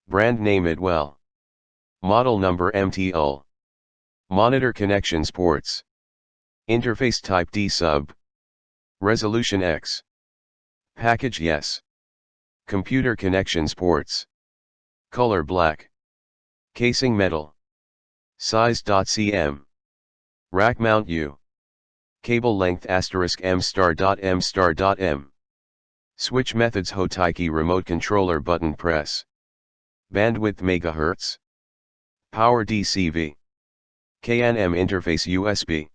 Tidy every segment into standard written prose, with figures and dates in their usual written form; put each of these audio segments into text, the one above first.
Brand name it well. Model number MTUL. Monitor connections ports. Interface type D sub. Resolution X. Package yes. Computer connections ports. Color black. Casing metal. Size .cm. Rack mount U. Cable length *M**M*. Switch methods Hotykey remote controller button press. Bandwidth MHz. Power DCV. KVM interface USB.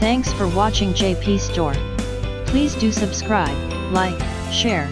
Thanks for watching JP Store. Please do subscribe, like, share,